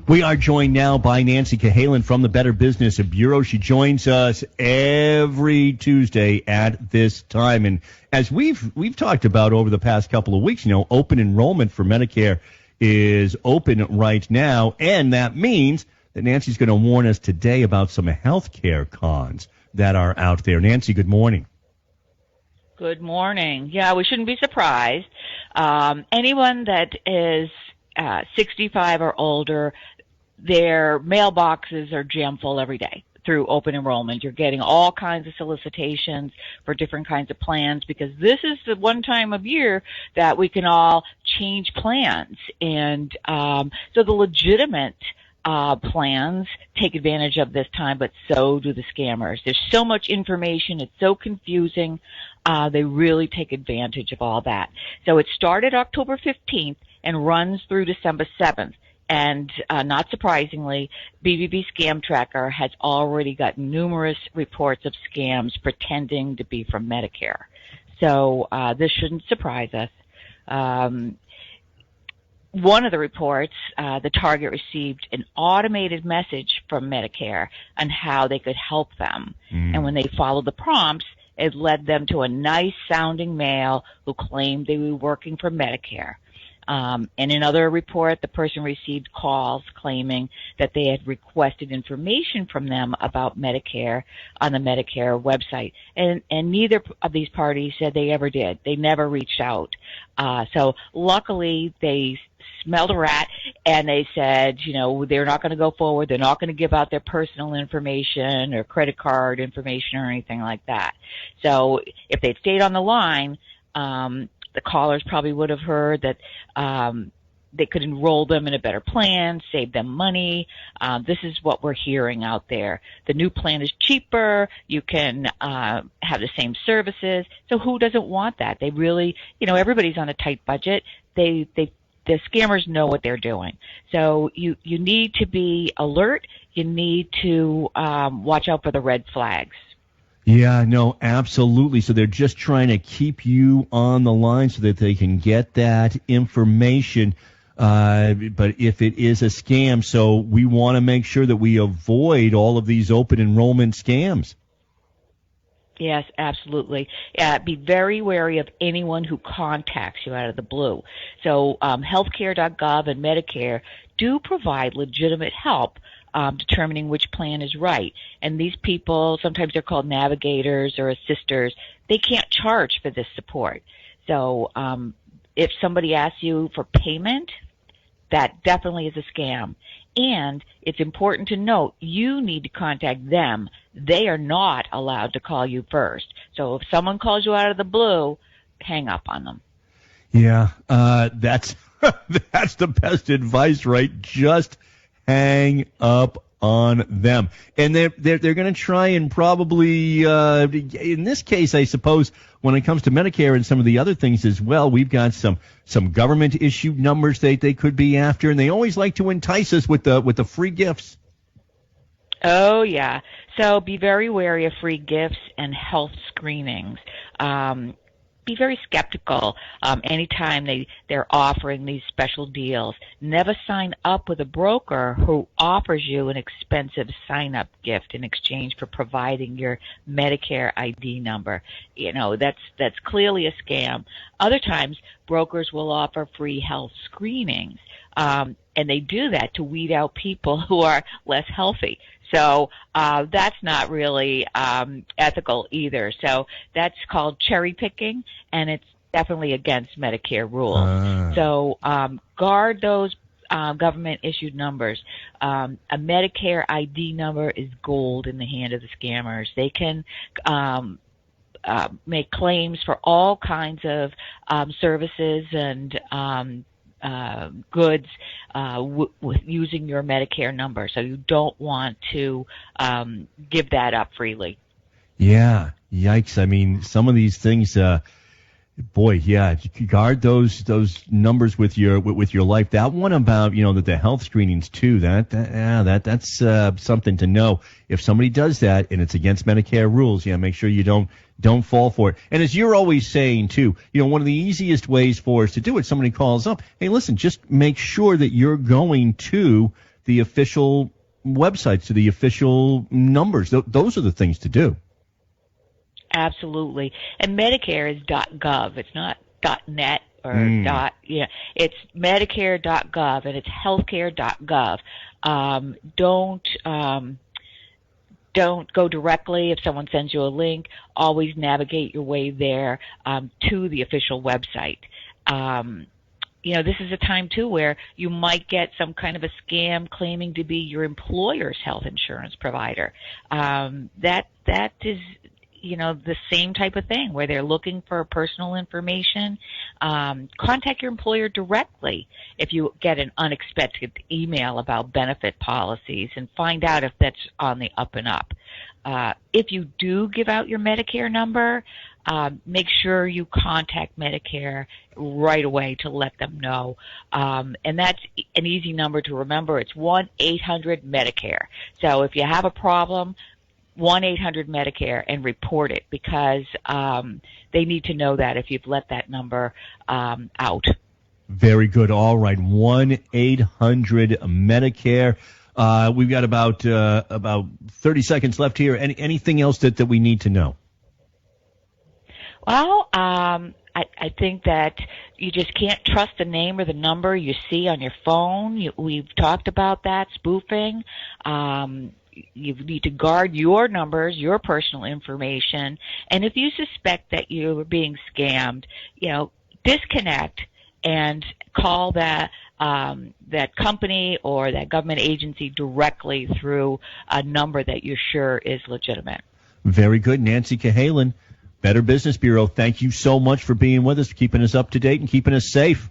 We are joined now by Nancy Cahalen from the Better Business Bureau. She joins us every Tuesday at this time. And as we've talked about over the past couple of weeks, open enrollment for Medicare is open right now. And that means that Nancy's going to warn us today about some healthcare cons that are out there. Nancy, good morning. Good morning. Yeah, we shouldn't be surprised. Anyone that is 65 or older, their mailboxes are jam full every day through open enrollment. You're getting all kinds of solicitations for different kinds of plans because this is the one time of year that we can all change plans. And so the legitimate plans take advantage of this time, but so do the scammers. There's so much information. It's so confusing. They really take advantage of all that. So it started October 15th and runs through December 7th. And not surprisingly, BBB Scam Tracker has already got numerous reports of scams pretending to be from Medicare. So this shouldn't surprise us. One of the reports, the target received an automated message from Medicare on how they could help them. And when they followed the prompts, it led them to a nice-sounding male who claimed they were working for Medicare. In another report, the person received calls claiming that they had requested information from them about Medicare on the Medicare website. And neither of these parties said they ever did. They never reached out. So luckily, they smelled a rat and they said, they're not going to go forward. They're not going to give out their personal information or credit card information or anything like that. So if they'd stayed on the line, the callers probably would have heard that they could enroll them in a better plan, save them money. This is what we're hearing out there. The new plan is cheaper. You can have the same services. So who doesn't want that? They really, everybody's on a tight budget. The scammers know what they're doing. So you need to be alert. You need to watch out for the red flags. Yeah, no, absolutely. So they're just trying to keep you on the line so that they can get that information. But if it is a scam, so we want to make sure that we avoid all of these open enrollment scams. Yes, absolutely. Be very wary of anyone who contacts you out of the blue. So Healthcare.gov and Medicare do provide legitimate help determining which plan is right. And these people, sometimes they're called navigators or assisters, they can't charge for this support. So if somebody asks you for payment, that definitely is a scam. And it's important to note, you need to contact them. They are not allowed to call you first. So if someone calls you out of the blue, hang up on them. Yeah, that's the best advice, right? Just hang up on them. And they're going to try and probably, in this case, I suppose, when it comes to Medicare and some of the other things as well, we've got some government issued numbers they could be after, and they always like to entice us with the free gifts. Oh, yeah. So be very wary of free gifts and health screenings. Be very skeptical anytime they're offering these special deals. Never sign up with a broker who offers you an expensive sign-up gift in exchange for providing your Medicare ID number. That's clearly a scam. Other times, brokers will offer free health screenings, and they do that to weed out people who are less healthy. So that's not really ethical either. So that's called cherry picking, and it's definitely against Medicare rules. So guard those government-issued numbers. A Medicare ID number is gold in the hand of the scammers. They can make claims for all kinds of services and goods with using your Medicare number. So you don't want to give that up freely. Yeah, yikes. I mean, some of these things, guard those numbers with your life. That one about, that the health screenings too, that's something to know. If somebody does that and it's against Medicare rules, make sure you don't fall for it. And as you're always saying too, one of the easiest ways for us to do it, somebody calls up, hey, listen, just make sure that you're going to the official websites, to the official numbers. Those are the things to do. Absolutely. And Medicare is .gov. It's not .net or it's Medicare.gov, and it's Healthcare.gov. Don't go directly if someone sends you a link. Always navigate your way there to the official website. This is a time, too, where you might get some kind of a scam claiming to be your employer's health insurance provider. That is, the same type of thing where they're looking for personal information. Contact your employer directly if you get an unexpected email about benefit policies, and find out if that's on the up and up. If you do give out your Medicare number, make sure you contact Medicare right away to let them know. And that's an easy number to remember. It's 1-800-MEDICARE. So if you have a problem, 1-800-MEDICARE, and report it, because they need to know that if you've let that number out. Very good. All right, 1-800-MEDICARE. We've got about 30 seconds left here. Anything else that we need to know? Well, I think that you just can't trust the name or the number you see on your phone. We've talked about that, spoofing. You need to guard your numbers, your personal information. And if you suspect that you're being scammed, disconnect and call that company or that government agency directly through a number that you're sure is legitimate. Very good. Nancy Cahalen, Better Business Bureau, thank you so much for being with us, keeping us up to date and keeping us safe.